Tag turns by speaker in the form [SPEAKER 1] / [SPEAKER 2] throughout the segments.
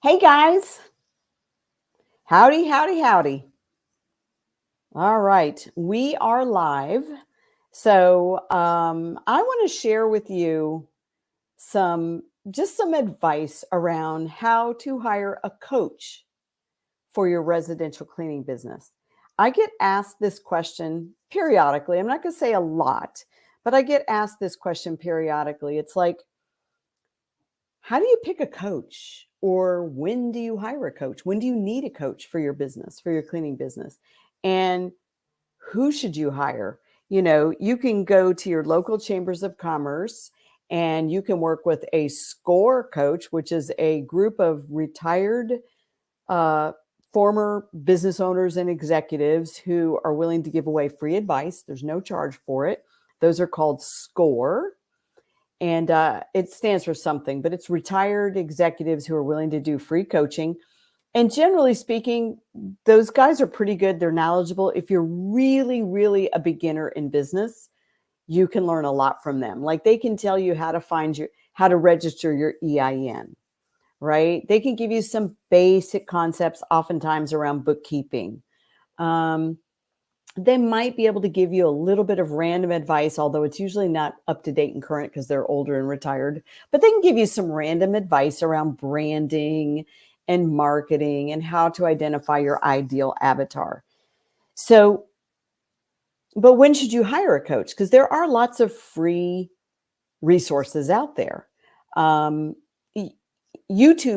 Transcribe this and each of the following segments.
[SPEAKER 1] Hey guys, howdy, howdy, howdy. All right, we are live. I want to share with you some some advice around how to hire a coach for your residential cleaning business. I get asked this question periodically. I'm not going to say a lot, but I get asked this question periodically. It's like, how do you pick a coach? Or when do you hire a coach? When do you need a coach for your business, for your cleaning business? And who should you hire? You know, you can go to your local chambers of commerce and you can work with a SCORE coach, which is a group of retired uh, former business owners and executives who are willing to give away free advice. There's no charge for it. Those are called SCORE. And it stands for something, but it's retired executives who are willing to do free coaching. And generally speaking, those guys are pretty good. They're knowledgeable. If you're really, really a beginner in business, you can learn a lot from them. Like they can tell you how to register your EIN, right? They can give you some basic concepts, oftentimes around bookkeeping. They might be able to give you a little bit of random advice, although it's usually not up to date and current because they're older and retired. But they can give you some random advice around branding and marketing and how to identify your ideal avatar. So, but when should you hire a coach? Because there are lots of free resources out there. YouTube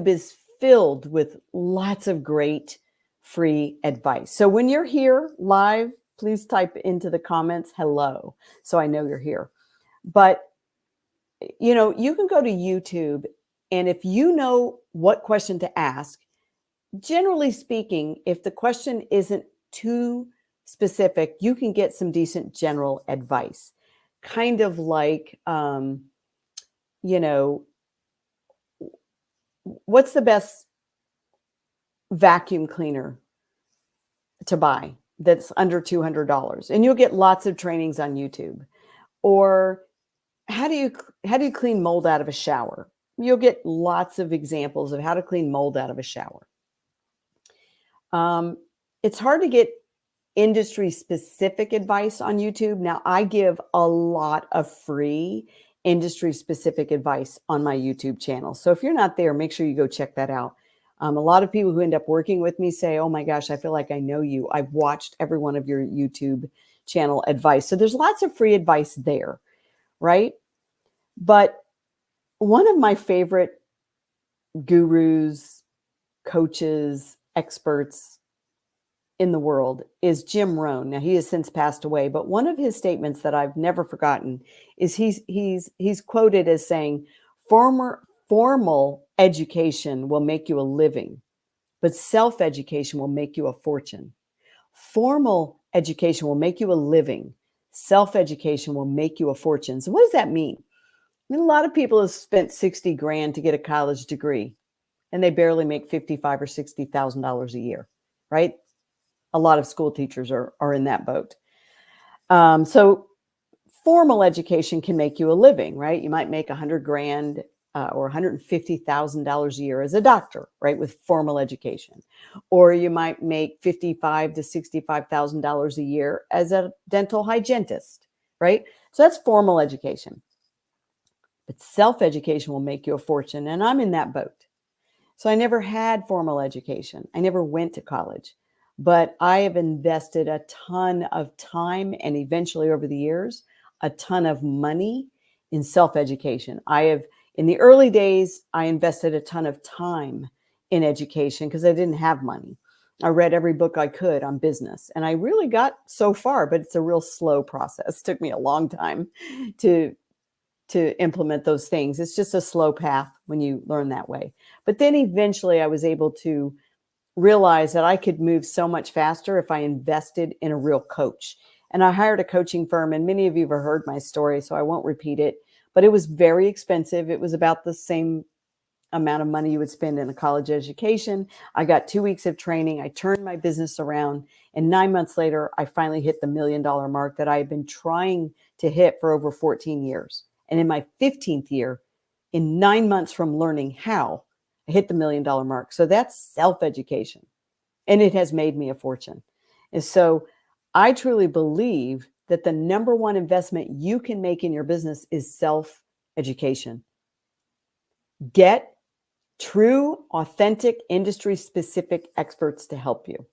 [SPEAKER 1] is filled with lots of great free advice. So when you're here live, please type into the comments hello so I know you're here. But you know, you can go to YouTube, and if you know what question to ask, generally speaking, if the question isn't too specific, you can get some decent general advice. Kind of like you know, what's the best vacuum cleaner to buy that's under $200? And you'll get lots of trainings on YouTube. Or how do you clean mold out of a shower? You'll get lots of examples of how to clean mold out of a shower. It's hard to get industry specific advice on YouTube. Now, I give a lot of free industry specific advice on my YouTube channel. So if you're not there, make sure you go check that out. A lot of people who end up working with me say, oh my gosh, I feel like I know you. I've watched every one of your YouTube channel advice. So there's lots of free advice there, right? But one of my favorite gurus, coaches, experts in the world is Jim Rohn. Now he has since passed away, but one of his statements that I've never forgotten is he's quoted as saying, formal education will make you a living, but self-education will make you a fortune. Formal education will make you a living. Self-education will make you a fortune. So what does that mean? I mean, a lot of people have spent 60 grand to get a college degree and they barely make $55,000 or $60,000 a year, right? A lot of school teachers are in that boat. So formal education can make you a living, right? You might make 100 grand or $150,000 a year as a doctor, right? With formal education. Or you might make $55,000 to $65,000 a year as a dental hygienist, right? So that's formal education. But self-education will make you a fortune. And I'm in that boat. So I never had formal education. I never went to college. But I have invested a ton of time and eventually over the years, a ton of money in self-education. In the early days, I invested a ton of time in education because I didn't have money. I read every book I could on business and I really got so far, but it's a real slow process. It took me a long time to implement those things. It's just a slow path when you learn that way. But then eventually I was able to realize that I could move so much faster if I invested in a real coach. And I hired a coaching firm, and many of you have heard my story, so I won't repeat it, but it was very expensive. It was about the same amount of money you would spend in a college education. I got 2 weeks of training. I turned my business around, and 9 months later, I finally hit the $1 million mark that I had been trying to hit for over 14 years. And in my 15th year, in 9 months from learning how, I hit the $1 million mark. So that's self-education. And it has made me a fortune. And so I truly believe that the number one investment you can make in your business is self-education. Get true, authentic, industry-specific experts to help you.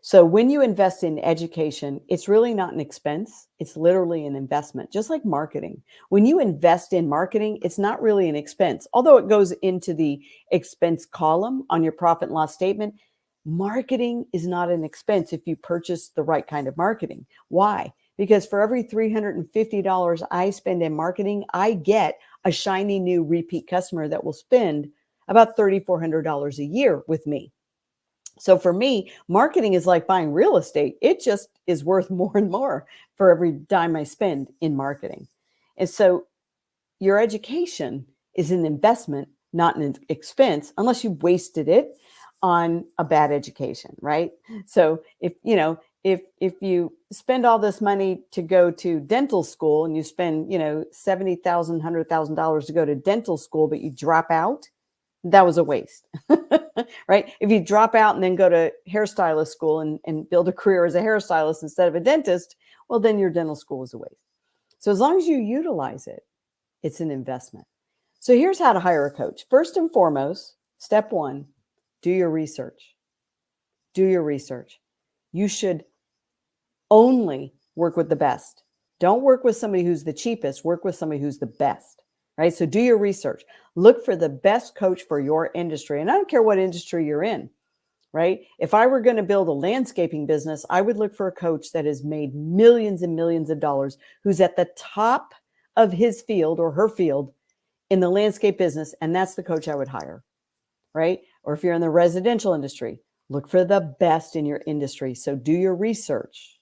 [SPEAKER 1] So when you invest in education, it's really not an expense. It's literally an investment, just like marketing. When you invest in marketing, it's not really an expense, although it goes into the expense column on your profit and loss statement. Marketing is not an expense if you purchase the right kind of marketing. Why? Because for every $350 I spend in marketing, I get a shiny new repeat customer that will spend about $3,400 a year with me. So for me, marketing is like buying real estate. It just is worth more and more for every dime I spend in marketing. And so your education is an investment, not an expense, unless you wasted it on a bad education, right? So if you spend all this money to go to dental school and you spend, $70,000, $100,000 to go to dental school, but you drop out, that was a waste, right? If you drop out and then go to hairstylist school and build a career as a hairstylist instead of a dentist, well, then your dental school was a waste. So as long as you utilize it, it's an investment. So here's how to hire a coach. First and foremost, step one, do your research. Do your research. You should only work with the best. Don't work with somebody who's the cheapest. Work with somebody who's the best, right? So do your research. Look for the best coach for your industry. And I don't care what industry you're in, right? If I were going to build a landscaping business, I would look for a coach that has made millions and millions of dollars, who's at the top of his field or her field in the landscape business. And that's the coach I would hire, right? Or if you're in the residential industry, look for the best in your industry. So do your research.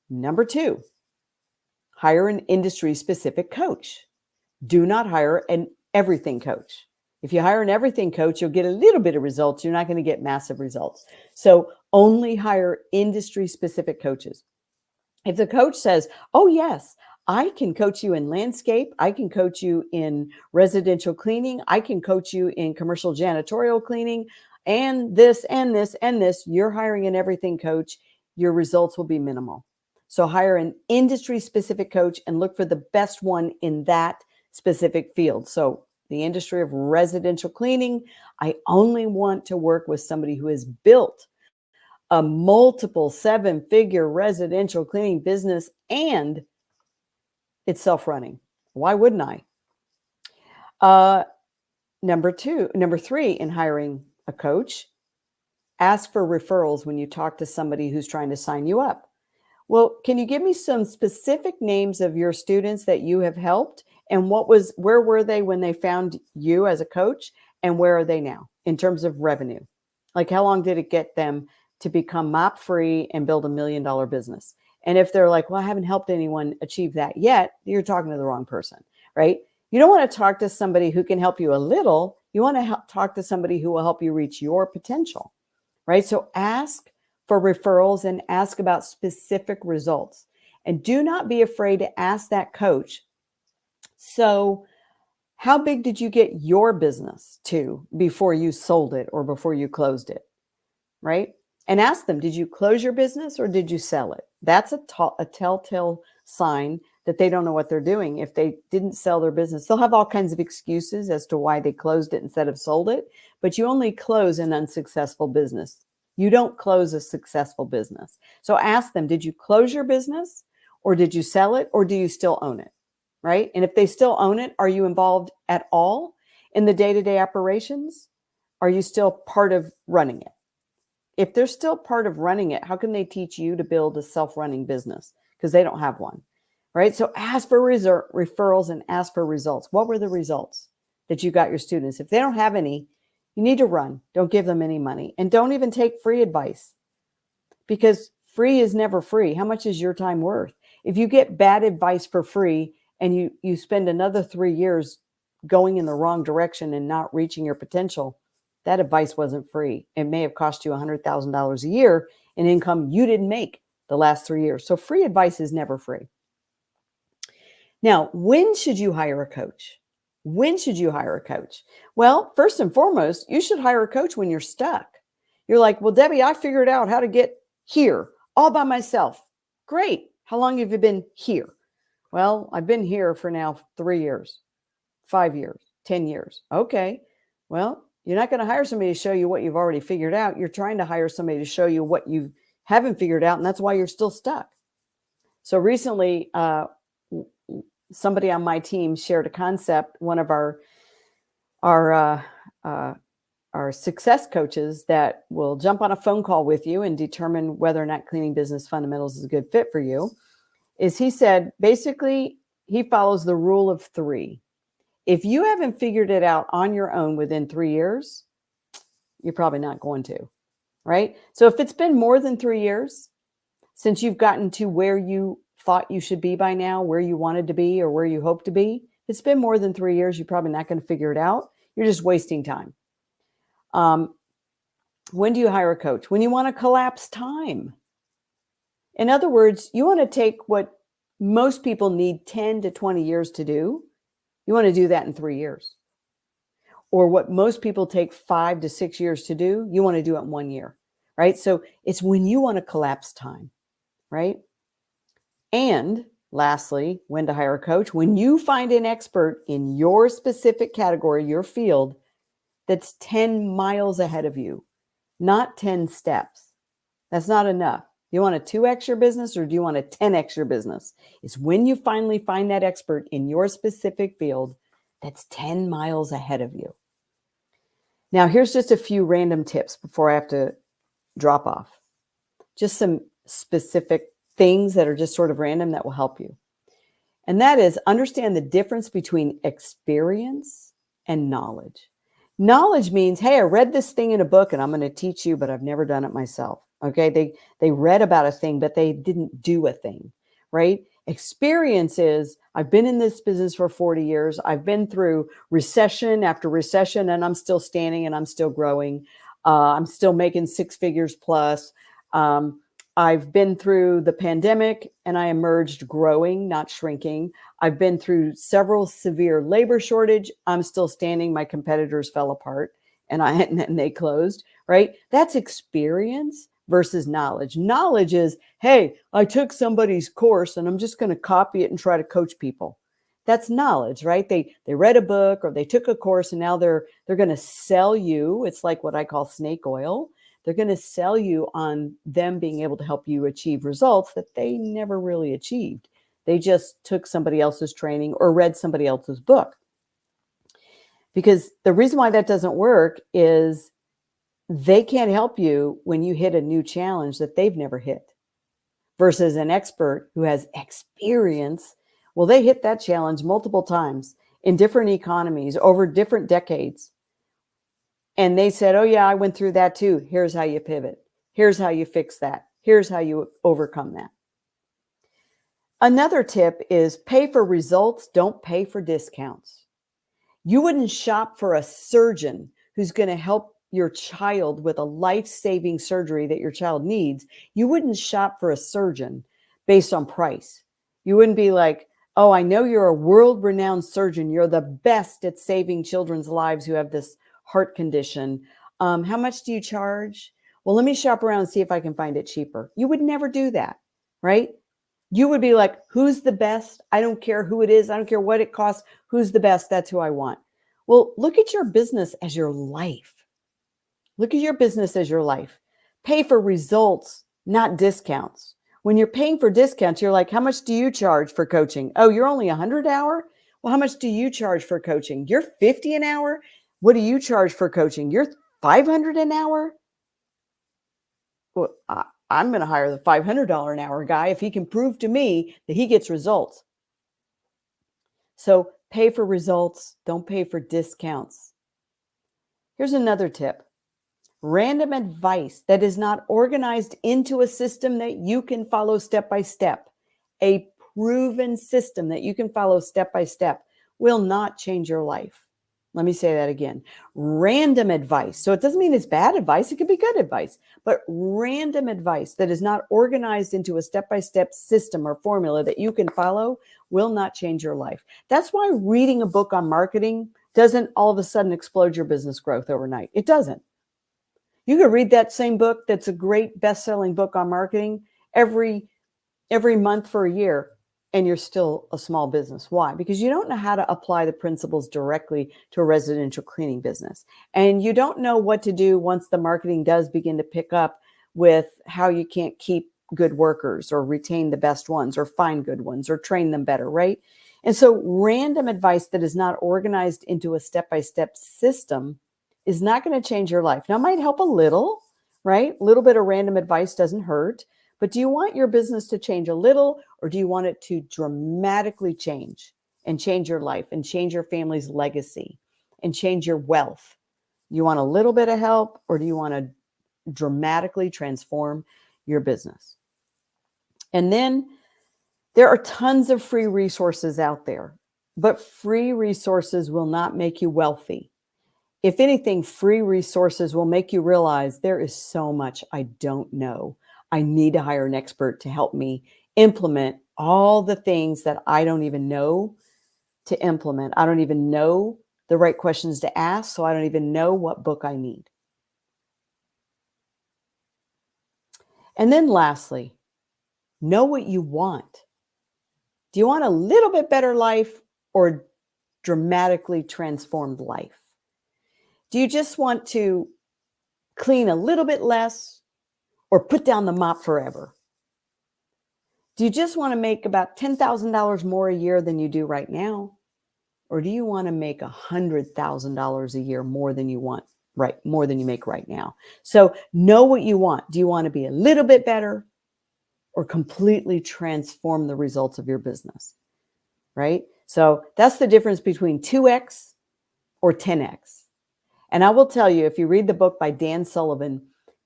[SPEAKER 1] Number two, hire an industry-specific coach. Do not hire an everything coach. If you hire an everything coach, you'll get a little bit of results. You're not going to get massive results. So only hire industry-specific coaches. If the coach says, oh, yes, I can coach you in landscape, I can coach you in residential cleaning, I can coach you in commercial janitorial cleaning, and this, and this, and this, you're hiring an everything coach, your results will be minimal. So hire an industry-specific coach and look for the best one in that specific field. So the industry of residential cleaning, I only want to work with somebody who has built a multiple seven-figure residential cleaning business and it's self-running. Why wouldn't I? Number three, in hiring a coach, ask for referrals when you talk to somebody who's trying to sign you up. Well, can you give me some specific names of your students that you have helped? And where were they when they found you as a coach? And where are they now in terms of revenue? Like how long did it get them to become mop free and build $1 million business? And if they're like, well, I haven't helped anyone achieve that yet, you're talking to the wrong person, right? You don't want to talk to somebody who can help you a little. You want to talk to somebody who will help you reach your potential, right? So ask for referrals and ask about specific results. And do not be afraid to ask that coach, so how big did you get your business to before you sold it or before you closed it, right? And ask them, did you close your business or did you sell it? That's a telltale sign that they don't know what they're doing. If they didn't sell their business, they'll have all kinds of excuses as to why they closed it instead of sold it. But you only close an unsuccessful business. You don't close a successful business. So ask them, did you close your business or did you sell it or do you still own it, right? And if they still own it, are you involved at all in the day-to-day operations? Are you still part of running it? If they're still part of running it, how can they teach you to build a self-running business? Because they don't have one, right? So ask for referrals and ask for results. What were the results that you got your students? If they don't have any, you need to run. Don't give them any money. And don't even take free advice because free is never free. How much is your time worth? If you get bad advice for free and you spend another 3 years going in the wrong direction and not reaching your potential, that advice wasn't free. It may have cost you $100,000 a year in income you didn't make the last 3 years. So free advice is never free. Now, when should you hire a coach? When should you hire a coach? Well, first and foremost, you should hire a coach when you're stuck. You're like, well, Debbie, I figured out how to get here all by myself. Great. How long have you been here? Well, I've been here for now 3 years, 5 years, 10 years. Okay. Well, you're not going to hire somebody to show you what you've already figured out. You're trying to hire somebody to show you what you haven't figured out, and that's why you're still stuck. So recently, somebody on my team shared a concept. One of our success coaches that will jump on a phone call with you and determine whether or not Cleaning Business Fundamentals is a good fit for you. Is he said basically he follows the rule of 3. If you haven't figured it out on your own within 3 years, you're probably not going to, right? So if it's been more than 3 years since you've gotten to where you thought you should be by now, where you wanted to be or where you hope to be, if it's been more than 3 years, you're probably not going to figure it out. You're just wasting time. When do you hire a coach? When you want to collapse time. In other words, you want to take what most people need 10 to 20 years to do. You want to do that in 3 years. Or what most people take 5 to 6 years to do, you want to do it in 1 year, right? So it's when you want to collapse time, right? And lastly, when to hire a coach, when you find an expert in your specific category, your field, that's 10 miles ahead of you, not 10 steps. That's not enough. You want a 2x your business or do you want a 10x your business? It's when you finally find that expert in your specific field that's 10 miles ahead of you. Now, here's just a few random tips before I have to drop off. Just some specific things that are just sort of random that will help you. And that is understand the difference between experience and knowledge. Knowledge means, hey, I read this thing in a book and I'm going to teach you, but I've never done it myself. Okay. They read about a thing, but they didn't do a thing, right? Experience is, I've been in this business for 40 years. I've been through recession after recession and I'm still standing and I'm still growing. I'm still making 6 figures plus. I've been through the pandemic and I emerged growing, not shrinking. I've been through several severe labor shortage. I'm still standing. My competitors fell apart and they closed, right? That's experience versus knowledge. Knowledge is, hey, I took somebody's course and I'm just going to copy it and try to coach people. That's knowledge, right? They read a book or they took a course and now they're going to sell you. It's like what I call snake oil. They're going to sell you on them being able to help you achieve results that they never really achieved. They just took somebody else's training or read somebody else's book. Because the reason why that doesn't work is they can't help you when you hit a new challenge that they've never hit. Versus an expert who has experience, well, they hit that challenge multiple times in different economies over different decades. And they said, oh yeah, I went through that too. Here's how you pivot. Here's how you fix that. Here's how you overcome that. Another tip is pay for results. Don't pay for discounts. You wouldn't shop for a surgeon who's going to help your child with a life-saving surgery that your child needs. You wouldn't shop for a surgeon based on price. You wouldn't be like, oh, I know you're a world-renowned surgeon. You're the best at saving children's lives who have this heart condition. How much do you charge? Well, let me shop around and see if I can find it cheaper. You would never do that, right? You would be like, who's the best? I don't care who it is. I don't care what it costs. Who's the best? That's who I want. Well, look at your business as your life. Look at your business as your life. Pay for results, not discounts. When you're paying for discounts, you're like, how much do you charge for coaching? Oh, you're only $100 an hour? Well, how much do you charge for coaching? You're $50 an hour? What do you charge for coaching? You're $500 an hour? Well, I'm going to hire the $500 an hour guy if he can prove to me that he gets results. So pay for results. Don't pay for discounts. Here's another tip. Random advice that is not organized into a system that you can follow step by step. A proven system that you can follow step by step will not change your life. Let me say that again. Random advice. So it doesn't mean it's bad advice. It could be good advice, but random advice that is not organized into a step-by-step system or formula that you can follow will not change your life. That's why reading a book on marketing doesn't all of a sudden explode your business growth overnight. It doesn't. You could read that same book that's a great best-selling book on marketing every month for a year, and you're still a small business. Why? Because you don't know how to apply the principles directly to a residential cleaning business. And you don't know what to do once the marketing does begin to pick up with how you can't keep good workers or retain the best ones or find good ones or train them better, right? And so random advice that is not organized into a step-by-step system is not going to change your life. Now, it might help a little, right? A little bit of random advice doesn't hurt. But do you want your business to change a little, or do you want it to dramatically change and change your life and change your family's legacy and change your wealth? You want a little bit of help, or do you want to dramatically transform your business? And then there are tons of free resources out there, but free resources will not make you wealthy. If anything, free resources will make you realize there is so much I don't know. I need to hire an expert to help me implement all the things that I don't even know to implement. I don't even know the right questions to ask, so I don't even know what book I need. And then lastly, know what you want. Do you want a little bit better life or dramatically transformed life? Do you just want to clean a little bit less or put down the mop forever? Do you just want to make about $10,000 more a year than you do right now? Or do you want to make $100,000 a year more than you want, right? More than you make right now. So know what you want. Do you want to be a little bit better or completely transform the results of your business, right? So that's the difference between 2X or 10X. And I will tell you, if you read the book by Dan Sullivan,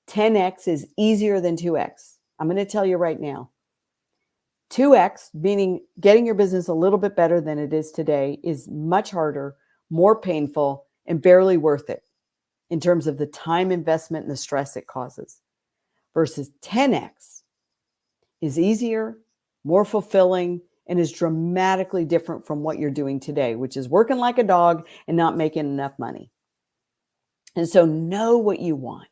[SPEAKER 1] 10X is easier than 2X. I'm going to tell you right now. 2X, meaning getting your business a little bit better than it is today, is much harder, more painful, and barely worth it in terms of the time investment and the stress it causes. Versus 10X is easier, more fulfilling, and is dramatically different from what you're doing today, which is working like a dog and not making enough money. And so know what you want.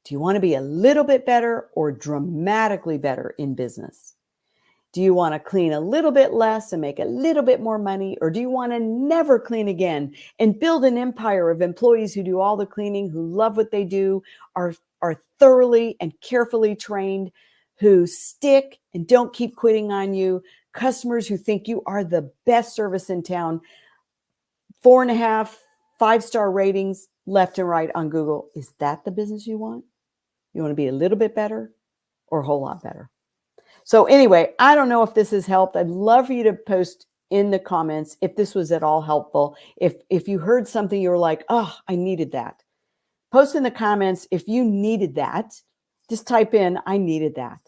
[SPEAKER 1] Do you want to be a little bit better or dramatically better in business? Do you want to clean a little bit less and make a little bit more money? Or do you want to never clean again and build an empire of employees who do all the cleaning, who love what they do, are thoroughly and carefully trained, who stick and don't keep quitting on you, customers who think you are the best service in town, 4.5, 5-star ratings left and right on Google? Is that the business you want? You want to be a little bit better or a whole lot better? So anyway, I don't know if this has helped. I'd love for you to post in the comments if this was at all helpful. If you heard something you were like, oh, I needed that. Post in the comments if you needed that. Just type in, I needed that.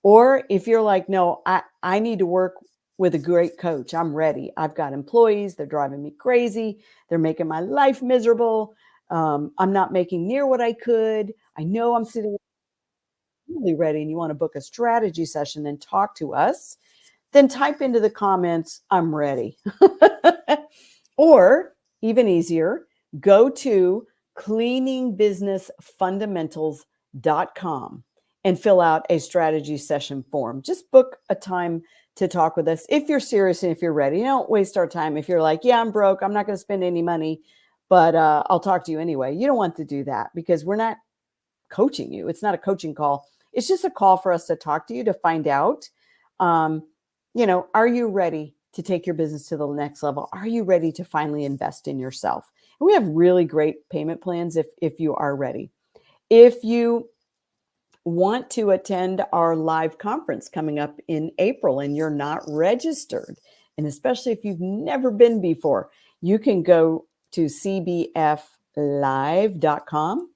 [SPEAKER 1] Or if you're like, no, I need to work with a great coach. I'm ready. I've got employees. They're driving me crazy. They're making my life miserable. I'm not making near what I could. I know I'm sitting really ready and you want to book a strategy session and talk to us, then type into the comments, I'm ready. Or even easier, go to cleaningbusinessfundamentals.com and fill out a strategy session form. Just book a time to talk with us if you're serious and if you're ready. Don't waste our time. If you're like, yeah, I'm broke, I'm not going to spend any money, but I'll talk to you anyway. You don't want to do that because we're not coaching you. It's not a coaching call. It's just a call for us to talk to you to find out, are you ready to take your business to the next level? Are you ready to finally invest in yourself? And we have really great payment plans if you are ready. If you want to attend our live conference coming up in April and you're not registered, and especially if you've never been before, you can go to cbflive.com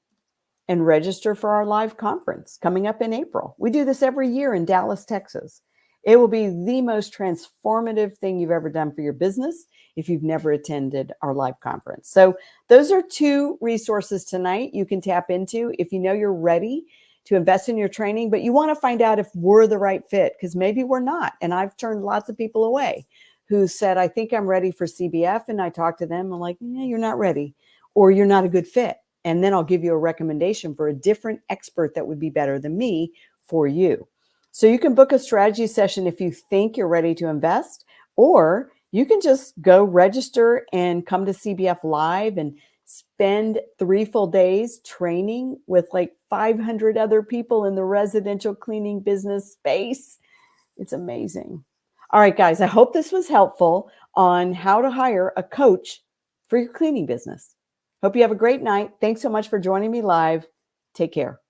[SPEAKER 1] and register for our live conference coming up in April. We do this every year in Dallas, Texas. It will be the most transformative thing you've ever done for your business if you've never attended our live conference. So those are 2 resources tonight you can tap into if you know you're ready to invest in your training, but you want to find out if we're the right fit, because maybe we're not. And I've turned lots of people away who said, I think I'm ready for CBF. And I talked to them. I'm like, yeah, you're not ready, or you're not a good fit. And then I'll give you a recommendation for a different expert that would be better than me for you. So you can book a strategy session if you think you're ready to invest, or you can just go register and come to CBF Live and spend 3 full days training with like 500 other people in the residential cleaning business space. It's amazing. All right, guys, I hope this was helpful on how to hire a coach for your cleaning business. Hope you have a great night. Thanks so much for joining me live. Take care.